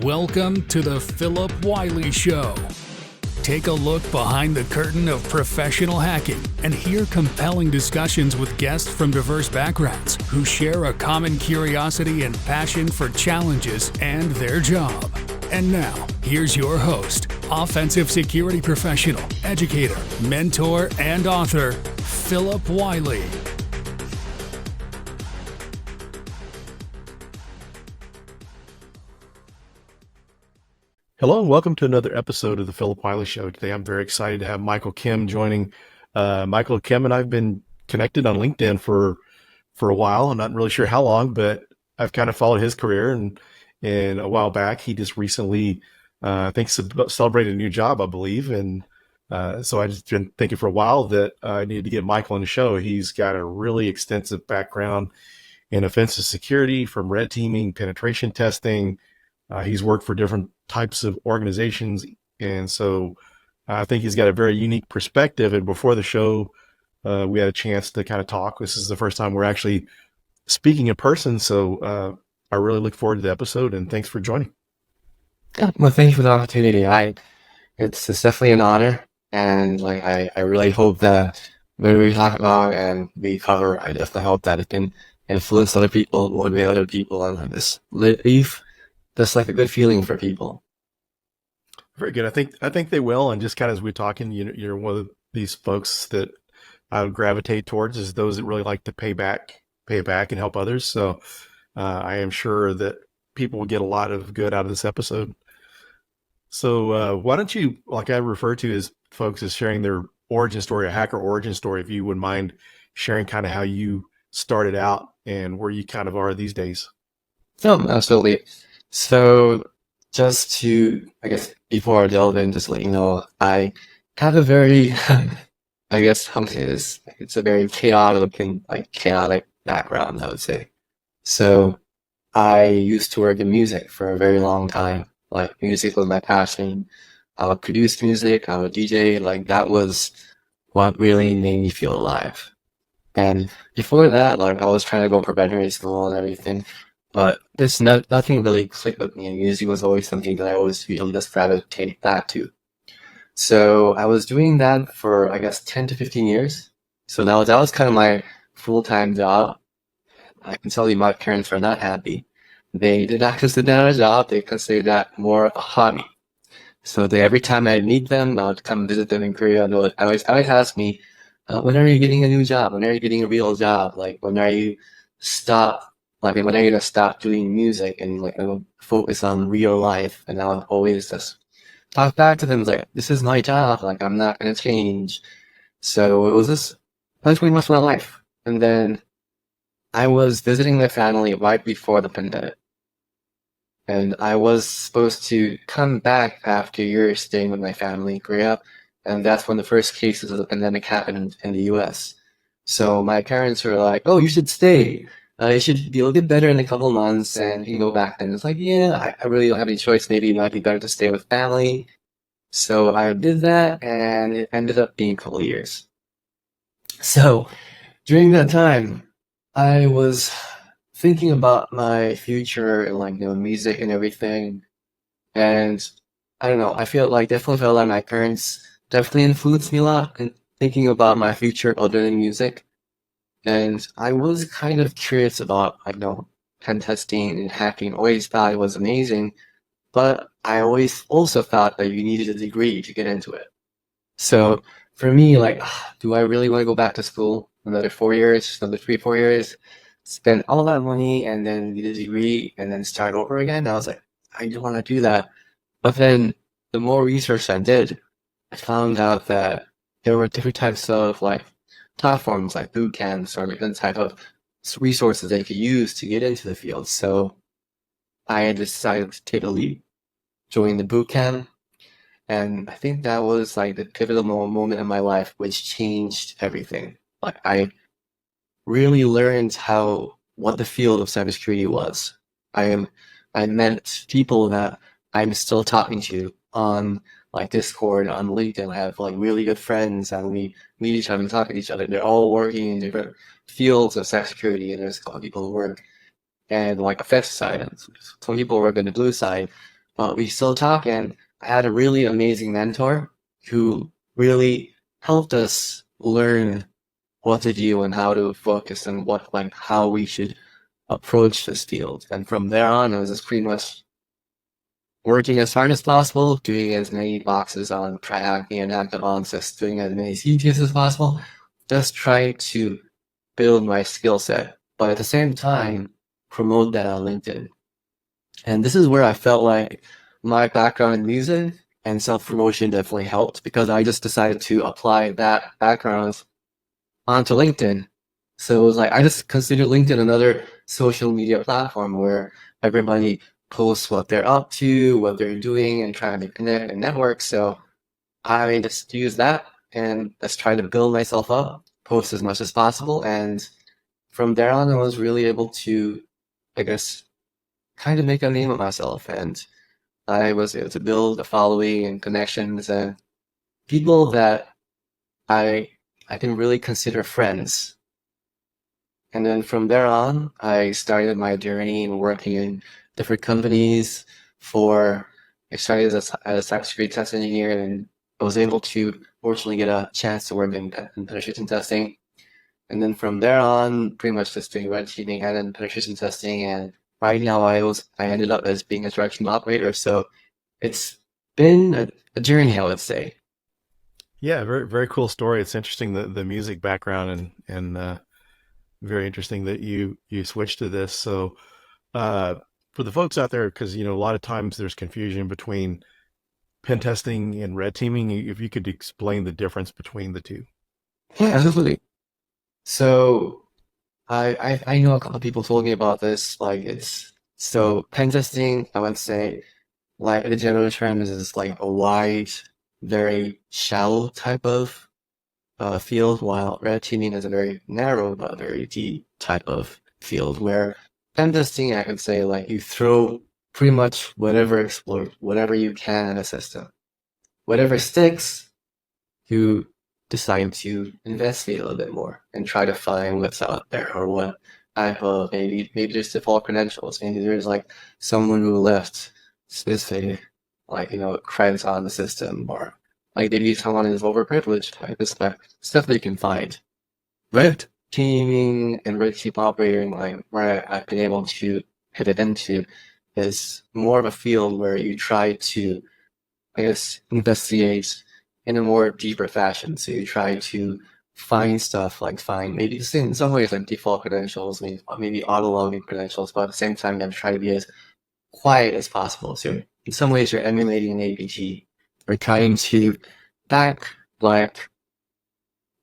Welcome to the Phillip Wyle Show. Take a look behind the curtain of professional hacking and hear compelling discussions with guests from diverse backgrounds who share a common curiosity and passion for challenges and their job. And now, here's your host, offensive security professional, educator, mentor, and author, Phillip Wyle. Hello and welcome to another episode of the Phillip Wyle Show. Today I'm very excited to have Michael Kim joining. Michael Kim and I've been connected on LinkedIn for a while. I'm not really sure how long, but I've kind of followed his career. And a while back, he just recently, I think, celebrated a new job, I believe. And so I just been thinking for a while that I needed to get Michael on the show. He's got a really extensive background in offensive security, from red teaming, penetration testing. He's worked for different types of organizations, and so I think he's got a very unique perspective. And before the show, we had a chance to kind of talk. This is the first time we're actually speaking in person, so I really look forward to the episode, and thanks for joining. Yeah, well, thank you for the opportunity. It's definitely an honor, and I really hope that when we talk about and we cover, I definitely hope that it can influence other people, motivate other people, and just leave just like a good feeling for people. Very good. I think they will. And just kind of as we're talking, you're one of these folks that I would gravitate towards, is those that really like to pay back and help others. So I am sure that people will get a lot of good out of this episode. So why don't you, like I refer to as folks as sharing their origin story, a hacker origin story, if you wouldn't mind sharing kind of how you started out and where you kind of are these days. No, absolutely. So just to, I guess, before I delve in, just let you know, I have a very, I guess, how to say this, it's a very chaotic background, I would say. So I used to work in music for a very long time. Like, music was my passion. I would produce music, I would DJ, like that was what really made me feel alive. And before that, like I was trying to go for veterinary school and everything. But nothing really clicked with me, and music was always something that I always feel just gravitate back to. So I was doing that for, I guess, 10 to 15 years. So that was kind of my full-time job. I can tell you my parents are not happy. They did not consider that a job, they considered that more of a hobby. So every time I meet them, I would come visit them in Korea, and they would always ask me, when are you getting a new job? When are you getting a real job? Like, when are you when are you gonna stop doing music and focus on real life? And I would always just talk back to them like, this is my job, like I'm not gonna change. So that was pretty much my life. And then I was visiting my family right before the pandemic. And I was supposed to come back after years staying with my family in Korea. And that's when the first cases of the pandemic happened in the US. So my parents were like, oh, you should stay. It should be a little bit better in a couple months, and you can go back then. It's like, yeah, I really don't have any choice. Maybe it might be better to stay with family. So I did that, and it ended up being a couple of years. So during that time, I was thinking about my future and music and everything. And I don't know, definitely felt like my parents definitely influenced me a lot in thinking about my future other than music. And I was kind of curious about, pen testing and hacking. Always thought it was amazing, but I always also thought that you needed a degree to get into it. So for me, do I really want to go back to school another 4 years, another 3, 4 years, spend all that money and then get a degree and then start over again? I was like, I don't want to do that. But then the more research I did, I found out that there were different types of platforms like boot camps or different type of resources they could use to get into the field. So I decided to take a leap, join the boot camp, and I think that was the pivotal moment in my life which changed everything. I really learned what the field of cybersecurity was. I met people that I'm still talking to on Discord, on LinkedIn. I have really good friends, and we meet each other and talk to each other. They're all working in different fields of cybersecurity, and there's a lot of people who work and offensive side, and some people work on the blue side. but we still talk, and I had a really amazing mentor who really helped us learn what to do and how to focus and how we should approach this field. And from there on, it was just pretty much working as hard as possible, doing as many boxes on try hacking and hackathons, just doing as many CTs as possible, just trying to build my skill set, but at the same time, promote that on LinkedIn. And this is where I felt like my background in music and self-promotion definitely helped, because I just decided to apply that background onto LinkedIn. So it was like, I just considered LinkedIn another social media platform where everybody posts what they're up to, what they're doing, and trying to connect and network. So I just use that and just try to build myself up, post as much as possible. And from there on, I was really able to, I guess, kind of make a name of myself. And I was able to build a following and connections and people that I can really consider friends. And then from there on, I started my journey in working in different companies I started as a cybersecurity test engineer, and I was able to fortunately get a chance to work in penetration testing. And then from there on, pretty much just doing red teaming and then penetration testing. And right now I ended up as being a direct team operator. So it's been a journey, I would say. Yeah, very very cool story. It's interesting the music background and very interesting that you switched to this. So for the folks out there, because a lot of times there's confusion between pen testing and red teaming. If you could explain the difference between the two. Yeah, absolutely. So I know a couple of people told me about this. So pen testing, I would say, like the general term is like a wide, very shallow type of field, while red teaming is a very narrow but very deep type of field. Where pen testing, I could say, like you throw pretty much whatever explodes, whatever you can in a system, whatever sticks, you decide to investigate a little bit more and try to find what's out there, or what type of maybe there's default credentials. Maybe there's like someone who left specific credits on the system, or like maybe someone is overprivileged, like this stuff that you can find. Red teaming and red team operating, like where I've been able to pivot into, is more of a field where you try to, I guess, investigate in a more deeper fashion. So you try to find stuff, like find maybe in some ways like default credentials, maybe auto login credentials, but at the same time, you try to be as quiet as possible. So in some ways, you're emulating an APT, or trying to back like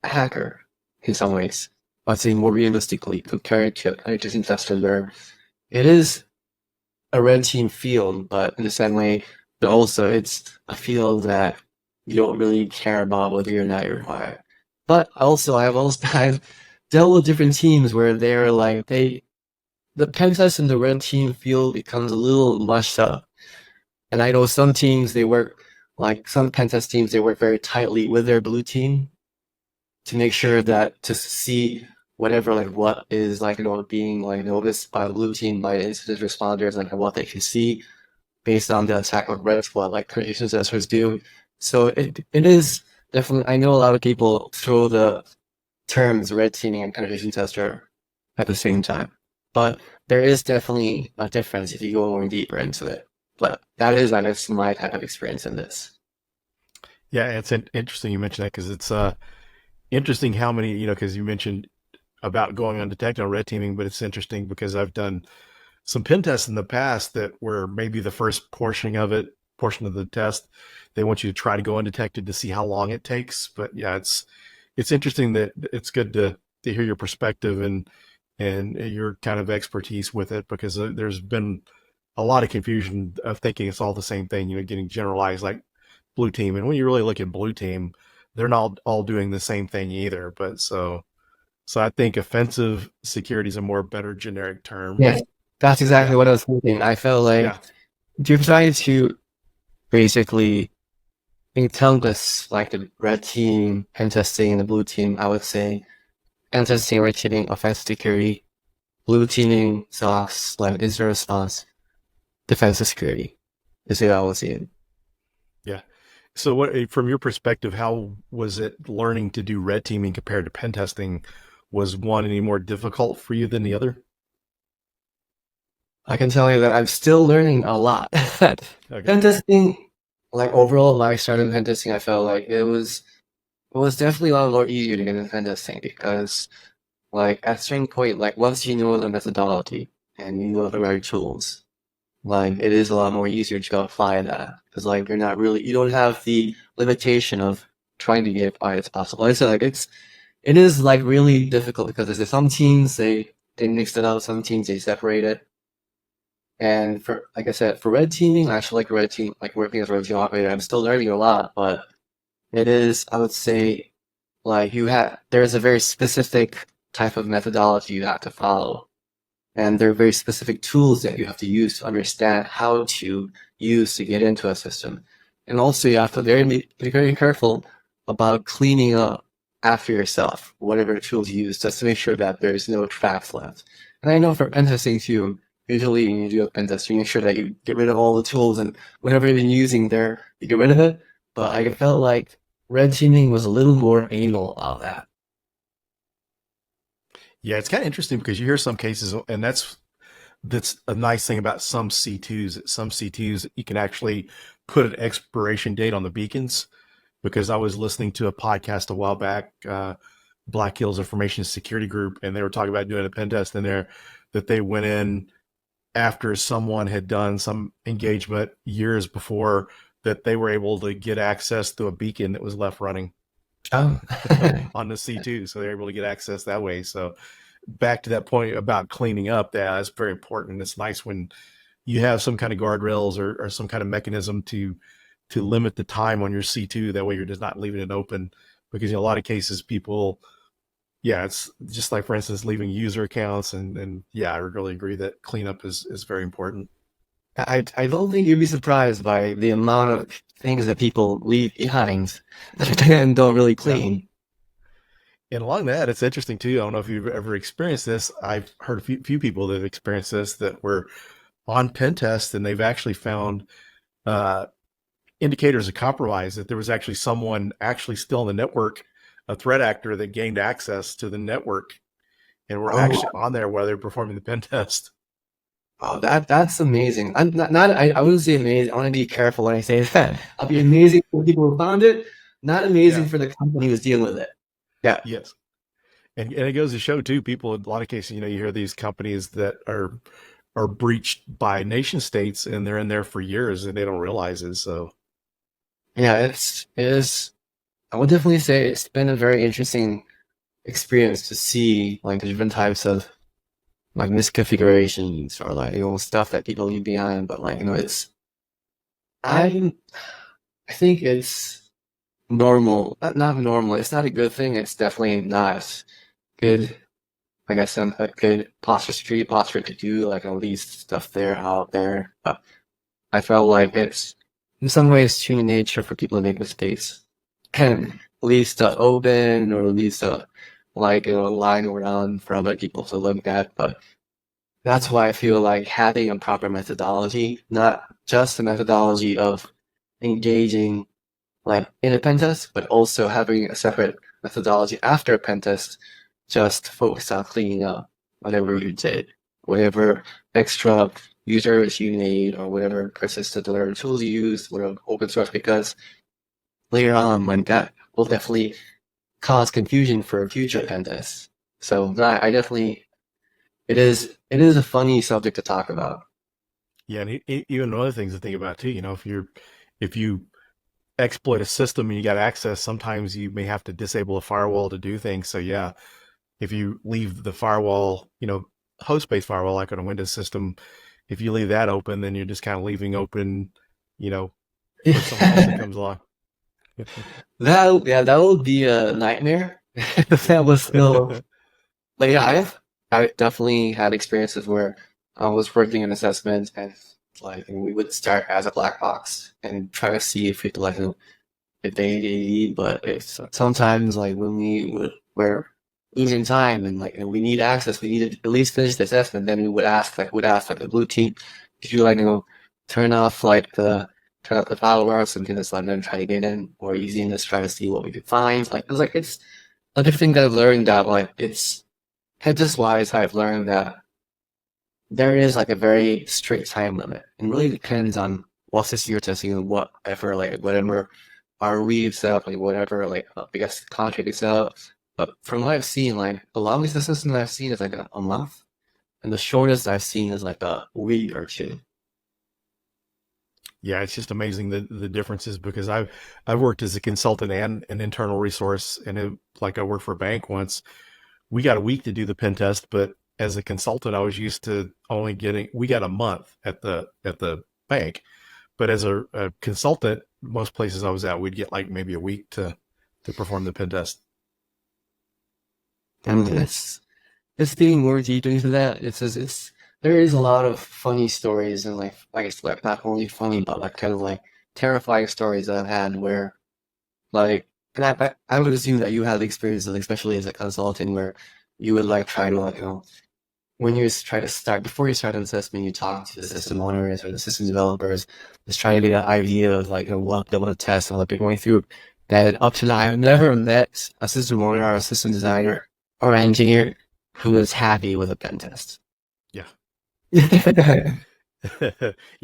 a hacker in some ways. But saying more realistically, compared to a just investor where it is a red team field, but in the same way, but also it's a field that you don't really care about whether you're not required. But also, I've dealt with different teams where they're like, the pen test in the red team field becomes a little mushed up. And I know some teams, some pen test teams, they work very tightly with their blue team to make sure that, to see whatever, what is, being, noticed by the blue team, by incident responders, what they can see based on the attack of red, what, creation testers do. So it is definitely, I know a lot of people throw the terms red teaming and penetration tester at the same time, but there is definitely a difference if you go more deeper into it. But that is, I guess, my type of experience in this. Yeah, it's interesting you mentioned that, because it's interesting how many, because you mentioned about going undetected on red teaming, but it's interesting because I've done some pen tests in the past that were maybe the first portion of the test, they want you to try to go undetected to see how long it takes. But yeah, it's interesting that it's good to hear your perspective and your kind of expertise with it, because there's been a lot of confusion of thinking it's all the same thing, getting generalized like blue team. And when you really look at blue team, they're not all doing the same thing either. But so I think offensive security is a better generic term. Yes, that's exactly what I was thinking. I felt like you're trying to basically encompass the red team, pen testing, and the blue team. I would say pen testing, red teaming, offensive security, blue teaming, SOX, incident response, defensive security. is what I was seeing. Yeah. So what, from your perspective, how was it learning to do red teaming compared to pen testing? Was one any more difficult for you than the other? I can tell you that I'm still learning a lot. Okay. Pen testing, like overall, when I started pen testing, I felt like it was definitely a lot more easier to get into pen testing because like at a certain point, like once you know the methodology and you know the right tools, like it is a lot more easier to go apply that because like you don't have the limitation of trying to get by as possible. Like I said, like it is like really difficult because there's some teams they mix it up, some teams they separate it. And for like I said, for red teaming, I actually like red team, like working as a red team operator. I'm still learning a lot, but it is, I would say, like there's a very specific type of methodology you have to follow. And there are very specific tools that you have to use to understand how to use to get into a system. And also you have to be very careful about cleaning up after yourself, whatever tools you use, just to make sure that there's no traps left. And I know for pen testing too, usually when you do a pen test, you make sure that you get rid of all the tools and whatever you're using there, you get rid of it. But I felt like red teaming was a little more anal about that. Yeah, it's kind of interesting because you hear some cases, and that's a nice thing about some C2s. Some C2s, you can actually put an expiration date on the beacons. Because I was listening to a podcast a while back, Black Hills Information Security Group, and they were talking about doing a pen test in there that they went in after someone had done some engagement years before, that they were able to get access to a beacon that was left running Oh. on the C2. So they're able to get access that way. So back to that point about cleaning up, that's very important. It's nice when you have some kind of guardrails or some kind of mechanism to limit the time on your C2. That way you're just not leaving it open, because in a lot of cases people, yeah, it's just like, for instance, leaving user accounts. And yeah, I really agree that cleanup is very important. I don't think you'd be surprised by the amount of things that people leave behind and don't really Yeah. clean. And along that, it's interesting too. I don't know if you've ever experienced this. I've heard a few people that have experienced this, that were on pen tests and they've actually found uh, indicators of compromise, that there was actually someone actually still on the network, a threat actor that gained access to the network and were actually Oh, on there while they're performing the pen test. oh, that's amazing. I'm not I wouldn't say amazing. I want to be careful when I say that. I'll be amazing for the people who found it, not amazing Yeah. for the company who's dealing with it. Yeah. Yes. And it goes to show too, people in a lot of cases, you hear these companies that are breached by nation states and they're in there for years and they don't realize it. So Yeah, it is I would definitely say it's been a very interesting experience to see like the different types of like misconfigurations or like stuff that people leave behind. But like it's I I think it's normal. Not normal. It's not a good thing. It's definitely not good. Like I said, a good security posture to do like at least stuff there out there. But I felt like it's in some ways human nature for people to make mistakes. And leaves stuff open or leaves stuff like lying around for other people to look at. But that's why I feel like having a proper methodology, not just the methodology of engaging like in a pen test, but also having a separate methodology after a pen test, just focus on cleaning up whatever you did, whatever extra users you need, or whatever persistent learning tools you use, whatever open source, because later on, when that will definitely cause confusion for future pen tests. So I definitely, it is a funny subject to talk about. yeah, and even other things to think about too. If you exploit a system and you got access, sometimes you may have to disable a firewall to do things. So yeah, if you leave the firewall, host-based firewall, like on a Windows system, if you leave that open, then you're just kind of leaving open, for someone else that comes along. That would be a nightmare if that was still. Like yeah, I definitely had experiences where I was working in assessment and like we would start as a black box and try to see if it like if they need, but if sometimes like when we're losing time and we need access, we need to at least finish the assessment, then we would ask like the blue team, could you turn off the fireworks and just let them try to get in, or using this try to see what we could find. Like it's like it's another thing that I've learned that like it's headsets wise I've learned that there is like a very strict time limit. It really depends on what system you're testing and whatever our read set up, like whatever I guess contract is set up. But from what I've seen, like the longest system that I've seen is like a month, and the shortest I've seen is like a week or two. Yeah, it's just amazing the differences because I've worked as a consultant and an internal resource, and like I worked for a bank once. We got a week to do the pen test, but as a consultant, I was used to only we got a month at the bank, but as a consultant, most places I was at, we'd get like maybe a week to perform the pen test. And it's being more deep into that. There is a lot of funny stories and like it's like not only funny but like kind of like terrifying stories that I've had where like and I would assume that you had experiences, especially as a consultant, where you would like try to like when you try to start before you start an assessment, you talk to the system owners or the system developers, just trying to get an idea of like what they want to test and what they're going through. That up to now, I've never met a system owner or a system designer or engineer who was happy with a pen test. Yeah. Yeah,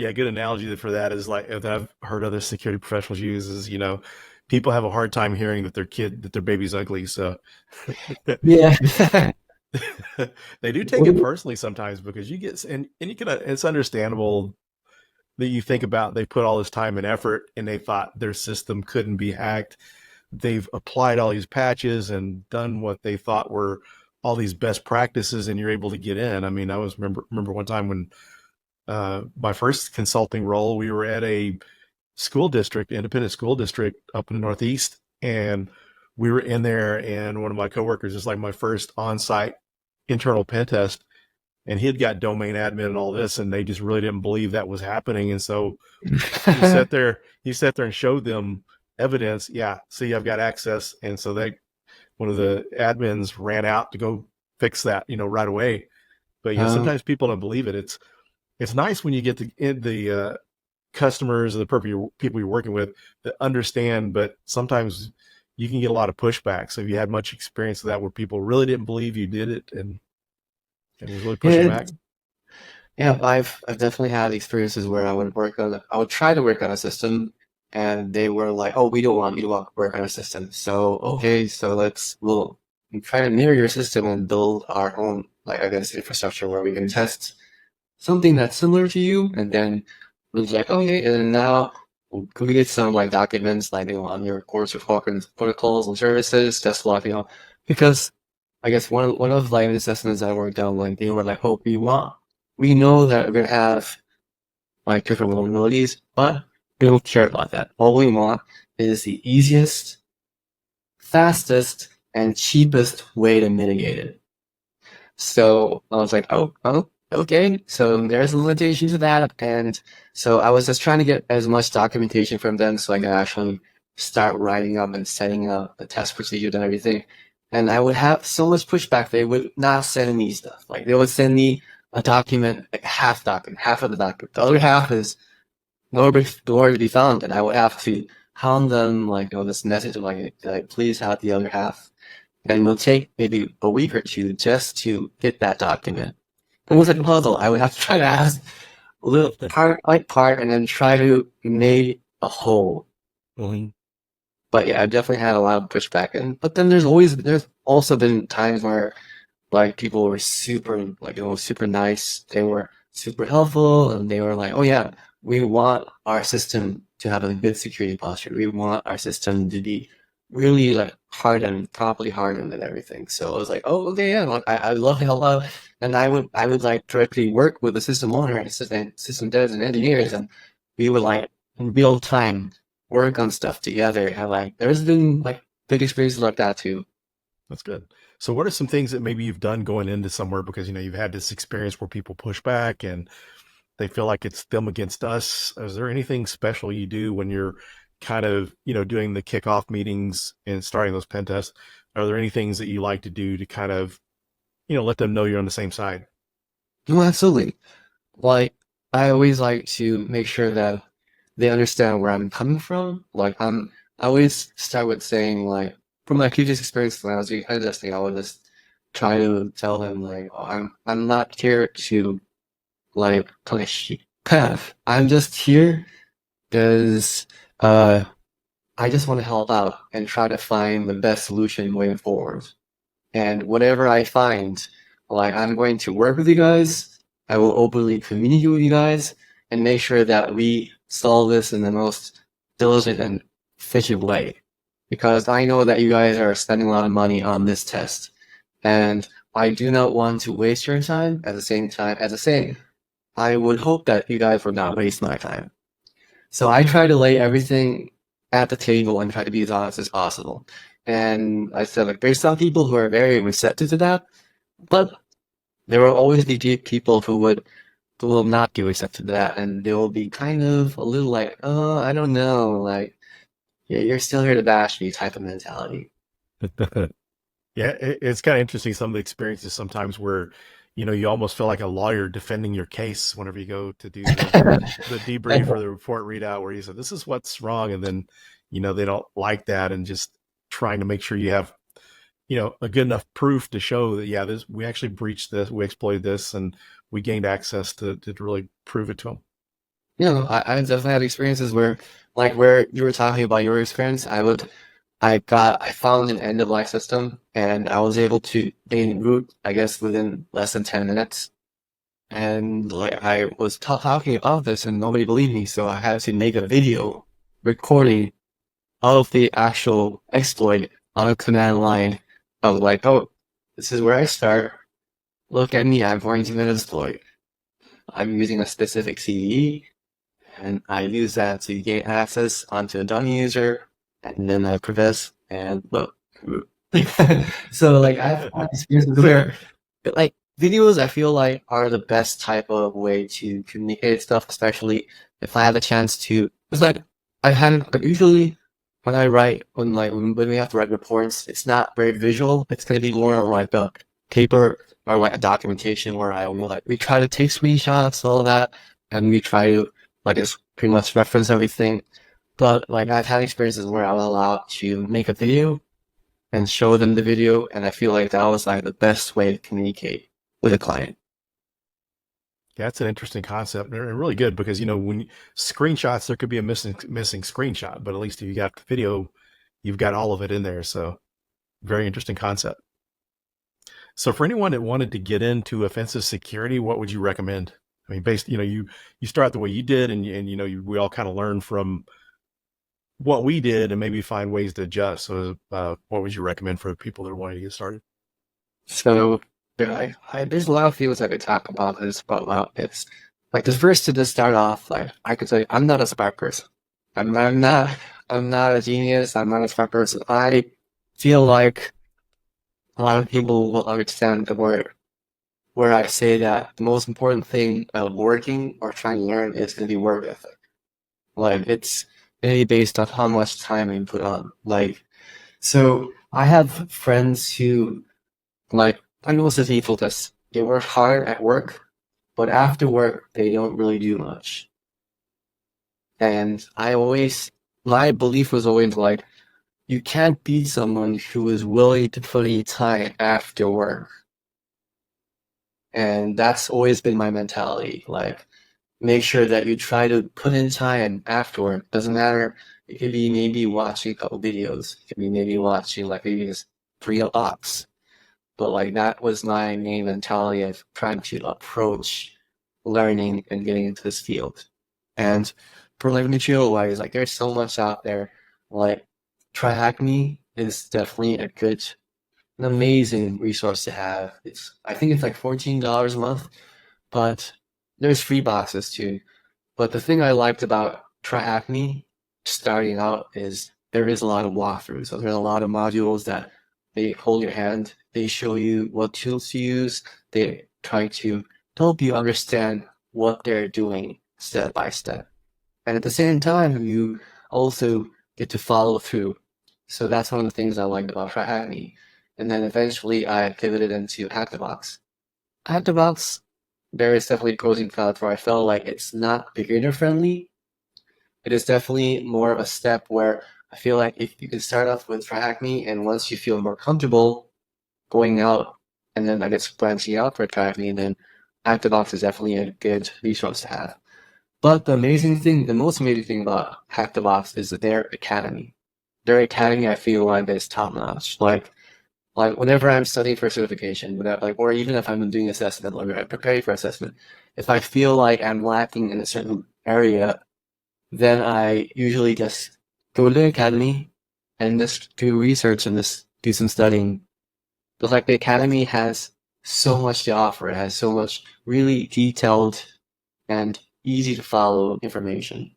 a good analogy for that is like that I've heard other security professionals use is, people have a hard time hearing that their baby's ugly. So Yeah. they do take it personally sometimes because you get, and you can, it's understandable that you think about, they put all this time and effort and they thought their system couldn't be hacked. They've applied all these patches and done what they thought were all these best practices, and you're able to get in. I mean, I was remember one time when my first consulting role, we were at a independent school district up in the Northeast, and we were in there, and one of my coworkers is like my first on-site internal pen test, and he had got domain admin and all this, and they just really didn't believe that was happening. And so he sat there and showed them evidence. Yeah, see, I've got access. And so one of the admins ran out to go fix that, right away. But sometimes people don't believe it. It's nice when you get the customers or the people you're working with that understand, but sometimes you can get a lot of pushback. So if you had much experience with that, where people really didn't believe you did it and it was really pushing back. Yeah, I've definitely had experiences where I would try to work on a system, and they were like, "Oh, we don't want you to work on a system." So okay, so we'll try to mirror your system and build our own, like I guess, infrastructure where we can test something that's similar to you, and then it was like, okay, and now we'll create some like documents like on your course of protocols and services, just like because I guess one of like the assessments I worked on, like they were like, oh, we know that we're gonna have like different vulnerabilities, but we don't care about that. All we want is the easiest, fastest, and cheapest way to mitigate it. So I was like, oh, okay. So there's a limitation to that, and so I was just trying to get as much documentation from them so I can actually start writing up and setting up the test procedures and everything. And I would have so much pushback. They would not send me stuff. Like they would send me a document, like half of the document. The other half is nowhere to be found, and I would have to hound them like this message of like please have the other half. And it will take maybe a week or two just to get that document. It was like a puzzle. I would have to try to ask a little part by part and then try to make a whole. Mm-hmm. But yeah, I've definitely had a lot of pushback, but then there's also been times where like people were super super nice. They were super helpful, and they were like, "Oh yeah, we want our system to have a good security posture. We want our system to be really like properly hardened and everything." So I was like, "Oh okay, yeah, like, I love to help out," and I would like directly work with the system owner and system devs and engineers, and we would like in real time work on stuff together. And like there's been like big experiences like that too. That's good. So what are some things that maybe you've done going into somewhere because, you've had this experience where people push back and they feel like it's them against us? Is there anything special you do when you're kind of, doing the kickoff meetings and starting those pen tests? Are there any things that you like to do to kind of, let them know you're on the same side? No, absolutely. Like I always like to make sure that they understand where I'm coming from. I always start with saying like, from my previous experience when I was doing pen testing, I would just try to tell them like, oh, I'm not here to like punish you. I'm just here because I just want to help out and try to find the best solution going forward. And whatever I find, like I'm going to work with you guys. I will openly communicate with you guys and make sure that we solve this in the most diligent and efficient way. Because I know that you guys are spending a lot of money on this test. And I do not want to waste your time at the same time. At the same, I would hope that you guys would not waste my time. So I try to lay everything at the table and try to be as honest as possible. And I said, like, there's some people who are very receptive to that, but there will always be people who will not be receptive to that, and they will be kind of a little like, oh, I don't know, like, yeah, you're still here to bash me type of mentality. Yeah, it's kind of interesting. Some of the experiences sometimes where, you almost feel like a lawyer defending your case whenever you go to do the debrief or the report readout, where you say, this is what's wrong. And then, they don't like that, and just trying to make sure you have, a good enough proof to show that, yeah, we actually breached this, we exploited this, and we gained access to really prove it to them. I definitely had experiences where, like, where you were talking about your experience, I found an end of life system and I was able to gain root, I guess, within less than 10 minutes. And like I was talking about this and nobody believed me, so I had to make a video recording of the actual exploit on a command line of like, oh, this is where I start. Look at me, I'm going to an exploit. I'm using a specific CVE, and I use that to gain access onto a dummy user, and then I progress and look. So like I've had experiences where like videos I feel like are the best type of way to communicate stuff, especially if I have a chance to. It's like I had like, usually when I write when we have to write reports, it's not very visual. It's gonna be more like a paper or like a documentation where I will like we try to take screenshots, all of that, and we try to like just pretty much reference everything. But like I've had experiences where I was allowed to make a video and show them the video, and I feel like that was like the best way to communicate with a client. Yeah, that's an interesting concept and really good because, when screenshots, there could be a missing screenshot, but at least if you got the video, you've got all of it in there. So very interesting concept. So for anyone that wanted to get into offensive security, what would you recommend? I mean, you start the way you did, and we all kind of learn from what we did and maybe find ways to adjust. So what would you recommend for people that are wanting to get started? So there's a lot of fields I could talk about this, but it's like the first to just start off, like I could say I'm not a smart person. I'm not a genius. I'm not a smart person. I feel like a lot of people will understand the word where I say that the most important thing of working or trying to learn is going to be work ethic. Like it's really based on how much time you put on. Like, so I have friends who like I know the people that they work hard at work, but after work they don't really do much. And my belief was always like, you can't be someone who is willing to put in time after work. And that's always been my mentality. Like, make sure that you try to put in time afterward. Doesn't matter. It could be maybe watching a couple videos. It could be maybe watching like maybe just 3 locks. But like that was my main mentality of trying to approach learning and getting into this field. And for like material wise, like there's so much out there. Like TryHackMe is definitely an amazing resource to have. I think it's like $14 a month, but there's free boxes too. But the thing I liked about TryHackMe starting out is there is a lot of walkthroughs. So there's a lot of modules that they hold your hand, they show you what tools to use, they try to help you understand what they're doing step by step. And at the same time, you also get to follow through. So that's one of the things I liked about TryHackMe. And then eventually I pivoted into ActiveBox. ActiveBox there is definitely pros and cons where I felt like it's not beginner friendly. It is definitely more of a step where I feel like if you can start off with TryHackMe, and once you feel more comfortable going out and then I guess branching out for TryHackMe, then ActiveOps is definitely a good resource to have. But the amazing thing, the most amazing thing about ActiveOps is their academy. Their academy, I feel like, is top notch. Like whenever I'm studying for certification, or even if I'm doing assessment, or I'm preparing for assessment, if I feel like I'm lacking in a certain area, then I usually just go to the academy and just do research and just do some studying. But like the academy has so much to offer. It has so much really detailed and easy to follow information.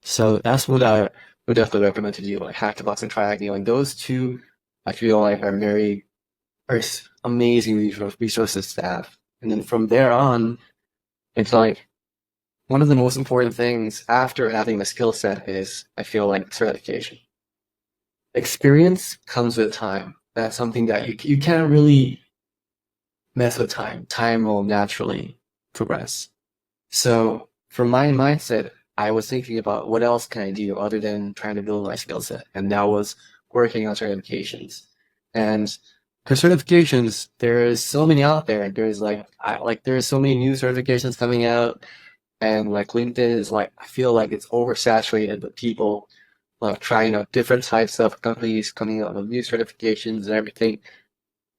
So that's what I would definitely recommend to do, like Hacktobox and TryHackMe. Like those two, I feel like are amazing resources to have. And then from there on, it's like one of the most important things after having the skill set is, I feel like, certification. Experience comes with time. That's something that you can't really mess with time. Time will naturally progress. So from my mindset, I was thinking about what else can I do other than trying to build my skill set, and that was working on certifications. And for certifications, there's so many out there. There's there's so many new certifications coming out, and like LinkedIn is like, I feel like it's oversaturated with people like trying out different types of companies coming out with new certifications and everything.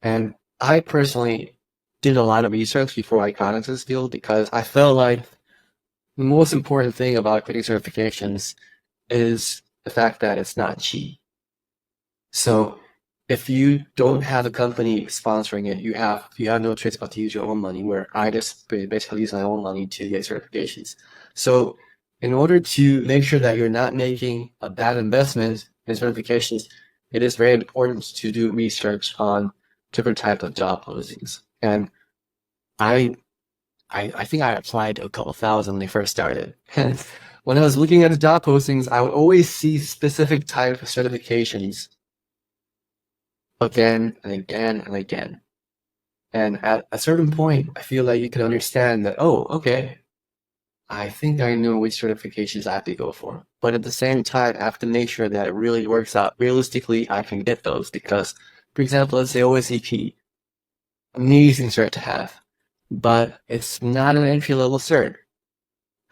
And I personally did a lot of research before I got into this field because I felt like the most important thing about getting certifications is the fact that it's not cheap. So if you don't have a company sponsoring it, you have no choice but to use your own money, where I just basically use my own money to get certifications. So in order to make sure that you're not making a bad investment in certifications, it is very important to do research on different types of job postings. And I I think I applied to a couple thousand when they first started. And when I was looking at the job postings, I would always see specific type of certifications again and again and again. And at a certain point, I feel like you can understand that, oh, okay, I think I know which certifications I have to go for. But at the same time, I have to make sure that it really works out. Realistically, I can get those because, for example, let's say OSCP, amazing cert to have, but it's not an entry-level cert.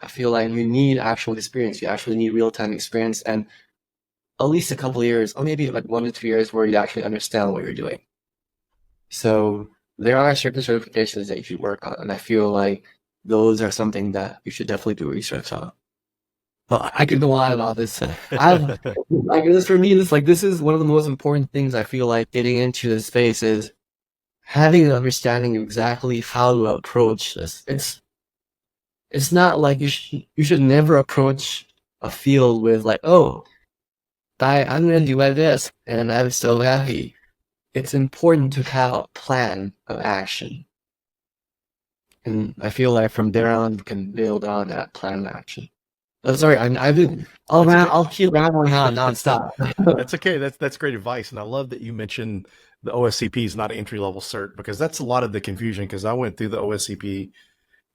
I feel like you need actual experience. You actually need real-time experience and at least a couple of years, or maybe like 1 to 2 years, where you actually understand what you're doing. So there are certain certifications that you should work on, and I feel like those are something that you should definitely do research on. But I could go on about this. Like this for me, this is one of the most important things I feel like getting into this space is having an understanding of exactly how to approach this. It's not like you should never approach a field with like, oh, I'm gonna do like this and I'm so happy. It's important to have a plan of action. And I feel like from there on you can build on that plan of action. Oh, sorry, I've been I'll keep rambling on nonstop. That's okay. That's great advice, and I love that you mentioned the OSCP is not an entry level cert, because that's a lot of the confusion. Because I went through the OSCP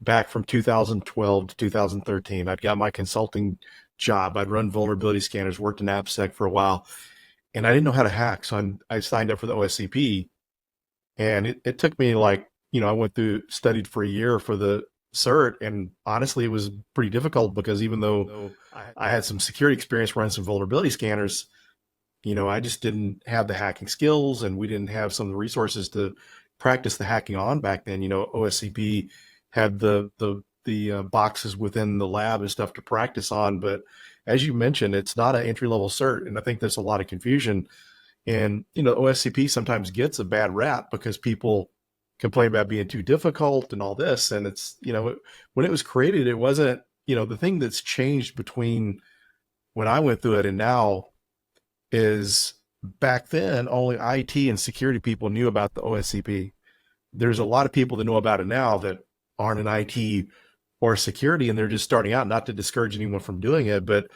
back from 2012 to 2013. I'd got my consulting job. I'd run vulnerability scanners, worked in AppSec for a while, and I didn't know how to hack. So I signed up for the OSCP, and it took me like, I studied for a year for the cert, and honestly, it was pretty difficult because even though I had some security experience running some vulnerability scanners, I just didn't have the hacking skills, and we didn't have some of the resources to practice the hacking on back then. OSCP had the boxes within the lab and stuff to practice on, but as you mentioned, it's not an entry level cert, and I think there's a lot of confusion. And OSCP sometimes gets a bad rap because people complain about being too difficult and all this. And it's when it was created, it wasn't the thing that's changed between when I went through it and now is back then only IT and security people knew about the OSCP. There's a lot of people that know about it now that aren't in IT or security, and they're just starting out. Not to discourage anyone from doing it, but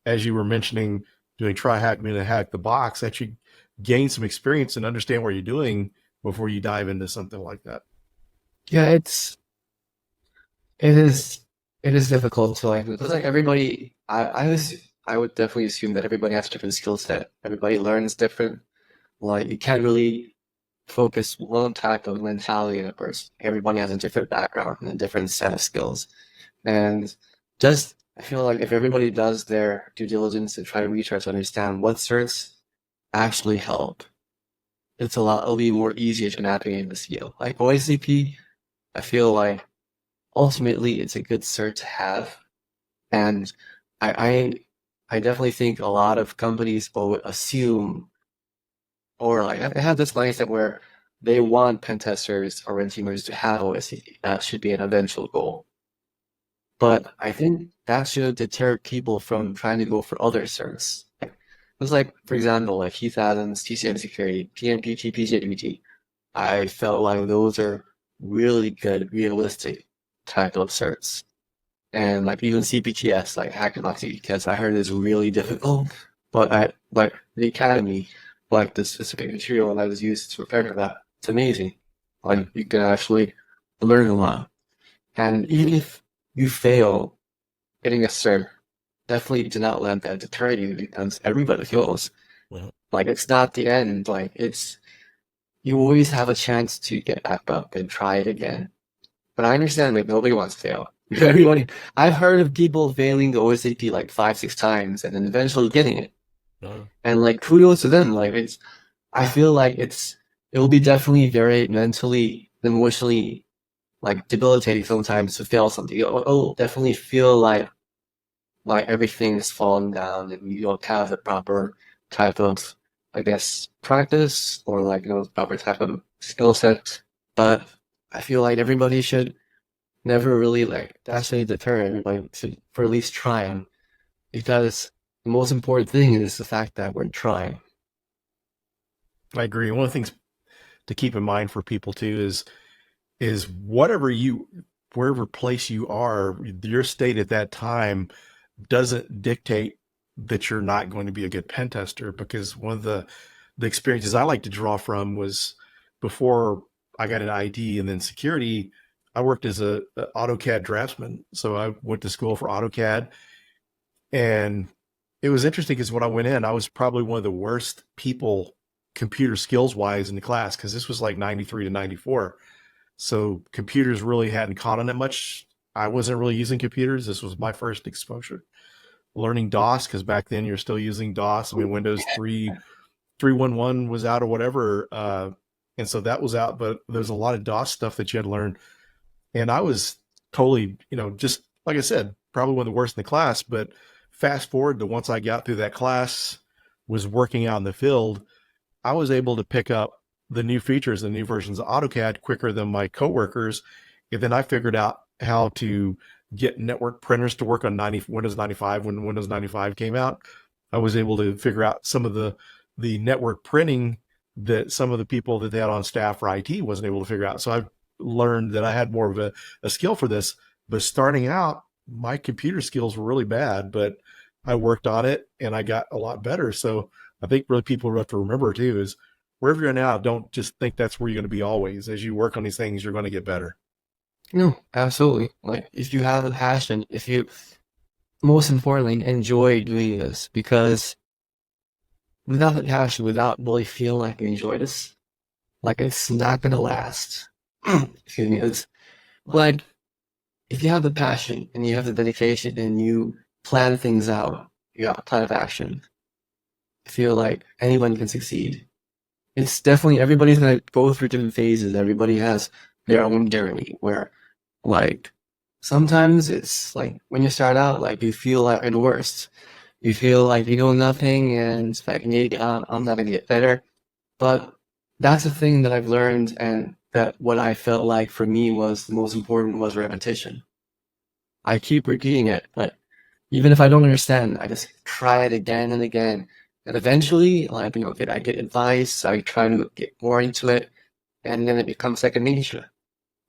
as you were mentioning, doing try hack me to hack the box, actually gain some experience and understand what you're doing before you dive into something like that. Yeah, it's It is it is difficult to like because like everybody I would definitely assume that everybody has a different skill set. Everybody learns different. Like you can't really focus one type of mentality in a person. Everybody has a different background and a different set of skills. And just I feel like if everybody does their due diligence to try to research to understand what certs actually help, it'll be more easier to navigate this field. Like OICP, I feel like ultimately it's a good cert to have. And I I definitely think a lot of companies will assume or like I have this mindset where they want pen testers or red teamers to have OSCP. That should be an eventual goal. But I think that should deter people from trying to go for other certs. It's like, for example, like Heath Adams, TCM Security, PNPT, PJWT. I felt like those are really good, realistic type of certs. And like even CPTS, like hacking on CPTS, I heard is really difficult. But I like the academy, like the specific material that was used to prepare for that, it's amazing. Like you can actually learn a lot. And even if you fail getting a cert, definitely do not let that deter you because everybody fails. Well, Like it's not the end. Like it's you always have a chance to get back up and try it again. But I understand like nobody wants to fail. Everybody, I've heard of people failing the OSAP like 5, 6 times and then eventually getting it. no. And like kudos to them. Like it's, I feel like it will be definitely very mentally, emotionally like debilitating sometimes to fail something. It'll definitely feel like everything is falling down and you don't have the proper type of, I guess, practice or like, proper type of skill set. But I feel like everybody should never really like that's really deter everybody for at least trying because the most important thing is the fact that we're trying. I agree. One of the things to keep in mind for people too is wherever place you are, your state at that time doesn't dictate that you're not going to be a good pen tester. Because one of the experiences I like to draw from was before I got an ID and then security, I worked as a AutoCAD draftsman. So I went to school for AutoCAD, and it was interesting because when I went in, I was probably one of the worst people computer skills wise in the class because this was like 93 to 94. So computers really hadn't caught on it much. I wasn't really using computers. This was my first exposure. Learning DOS, because back then you're still using DOS. I mean, Windows 3.1.1 was out or whatever. And so that was out, but there's a lot of DOS stuff that you had to learn. And I was totally, just like I said, probably one of the worst in the class. But fast forward to once I got through that class, was working out in the field, I was able to pick up the new features, the new versions of AutoCAD quicker than my coworkers. And then I figured out how to get network printers to work on Windows 95 when Windows 95 came out. I was able to figure out some of the network printing that some of the people that they had on staff for IT wasn't able to figure out. So I learned that I had more of a skill for this. But starting out, my computer skills were really bad, but I worked on it and I got a lot better. So I think really people have to remember too is wherever you're now, don't just think that's where you're going to be always. As you work on these things, you're going to get better. No, absolutely. Like if you have a passion, if you most importantly enjoy doing this, because without the passion, without really feeling like you enjoy this, like it's not gonna last. Excuse me. It's like if you have the passion and you have the dedication and you plan things out, you got a plan of action. I feel like anyone can succeed. It's definitely everybody's gonna go through different phases. Everybody has their own journey where like sometimes it's like when you start out, like you feel like at worst. You feel like you know nothing and it's like I'm not gonna get better. But that's the thing that I've learned and that what I felt like for me was the most important was repetition. I keep repeating it, but even if I don't understand, I just try it again and again. And eventually, like, I get advice, I try to get more into it, and then it becomes second nature.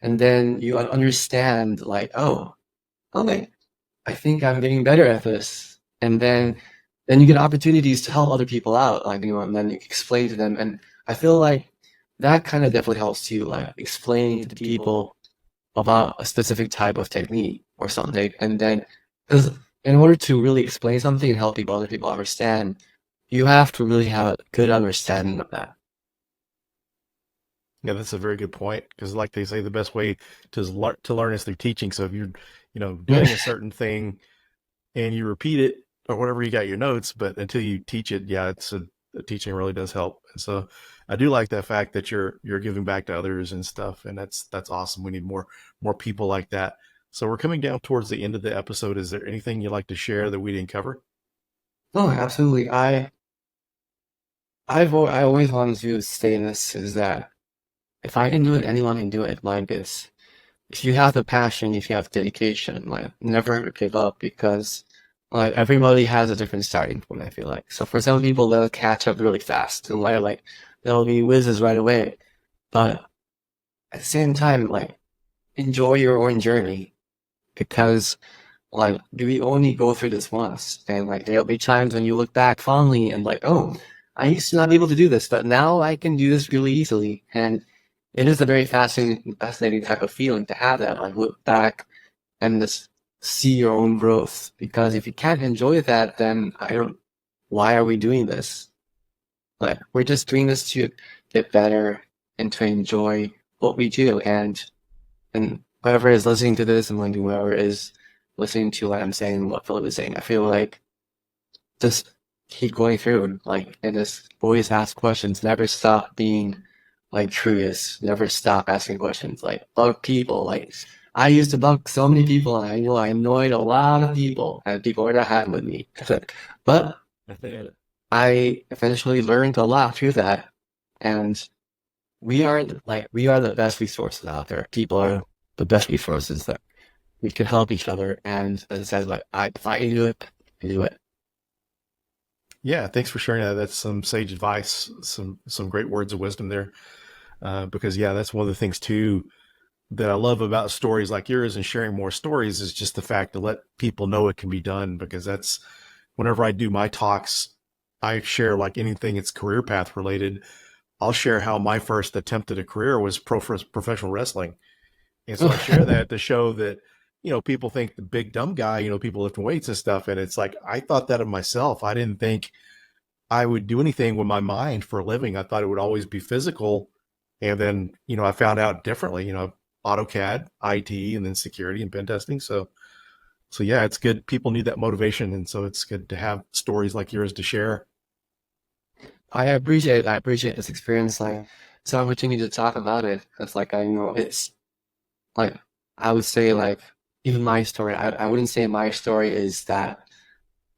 And then you understand, like, oh, okay, I think I'm getting better at this. And then you get opportunities to help other people out, like, and then you explain to them. And I feel like that kind of definitely helps too, like explaining to people about a specific type of technique or something. And then, because in order to really explain something and help other people understand, you have to really have a good understanding of that. Yeah, that's a very good point, because like they say, the best way to learn is through teaching. So if you're, doing a certain thing and you repeat it or whatever, you got your notes, but until you teach it, yeah, the teaching really does help. And so I do like that fact that you're giving back to others and stuff. And that's awesome. We need more people like that. So we're coming down towards the end of the episode. Is there anything you'd like to share that we didn't cover? Oh, absolutely. I always wanted to say this is that if I can do it, anyone can do it. Like this. If you have the passion, if you have dedication, like never give up, because like everybody has a different starting point, I feel like. So for some people they'll catch up really fast and like they'll be whizzes right away. But at the same time, like enjoy your own journey, because like we only go through this once, and like there'll be times when you look back fondly and like, oh, I used to not be able to do this, but now I can do this really easily. And it is a very fascinating type of feeling to have that, like look back and just see your own growth. Because if you can't enjoy that, then why are we doing this? Like we're just doing this to get better and to enjoy what we do. And whoever is listening to this, and whoever is listening to what I'm saying, what Phillip is saying, I feel like just keep going through, like, and just always ask questions. Never stop being like curious. Never stop asking questions. Like bug people. Like I used to bug so many people, and I know I annoyed a lot of people, and people were not happy with me. But I eventually learned a lot through that, and we are the best resources out there. People are the best resources that we can help each other. And as I said, like if I can do it, I do it. Yeah, thanks for sharing that. That's some sage advice, some great words of wisdom there. Because yeah, that's one of the things too that I love about stories like yours and sharing more stories, is just the fact to let people know it can be done. Because that's whenever I do my talks, I share like anything that's career path related. I'll share how my first attempt at a career was professional wrestling. And so I share that to show that, people think the big dumb guy, people lifting weights and stuff. And it's like, I thought that of myself. I didn't think I would do anything with my mind for a living. I thought it would always be physical. And then, I found out differently, AutoCAD, IT, and then security and pen testing. So yeah, it's good. People need that motivation. And so it's good to have stories like yours to share. I appreciate this experience. Like, it's an opportunity to talk about it. It's like, I know it's like, I would say like, even my story, I wouldn't say my story is that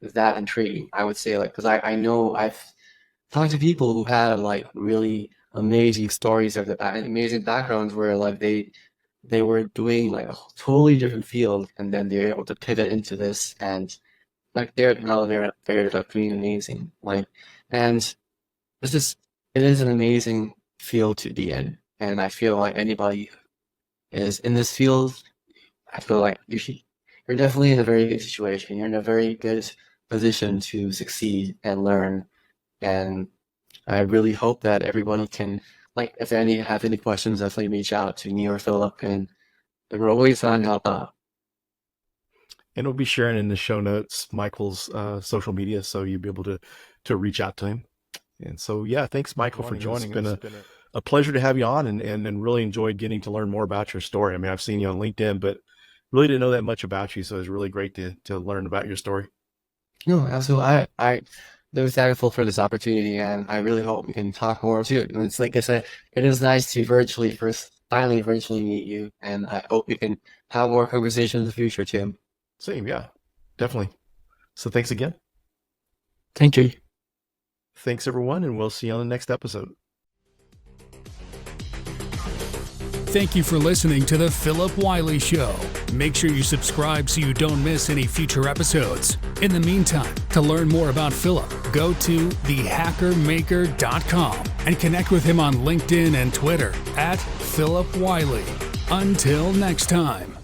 intriguing. I would say like, because I know I've talked to people who had like really amazing stories of amazing backgrounds, where like they were doing like a totally different field, and then they were able to pivot into this, and like they're like doing amazing. Like, and it is an amazing field to be in. And I feel like anybody is in this field, I feel like you're definitely in a very good situation. You're in a very good position to succeed and learn. And I really hope that everyone can, like, if any have any questions, definitely reach out to me or Phillip, and we're always on help out. And we'll be sharing in the show notes Michael's social media, so you'll be able to reach out to him. And so, yeah, thanks, Michael, for joining. It's been a pleasure to have you on, and really enjoyed getting to learn more about your story. I mean, I've seen you on LinkedIn, but really didn't know that much about you. So it was really great to learn about your story. No, absolutely. I'm very thankful for this opportunity, and I really hope we can talk more too. And it's like I said, it is nice to finally virtually meet you, and I hope we can have more conversations in the future too. Same, yeah, definitely. So thanks again. Thank you. Thanks, everyone, and we'll see you on the next episode. Thank you for listening to The Phillip Wyle Show. Make sure you subscribe so you don't miss any future episodes. In the meantime, to learn more about Phillip, go to thehackermaker.com and connect with him on LinkedIn and Twitter @PhillipWiley. Until next time.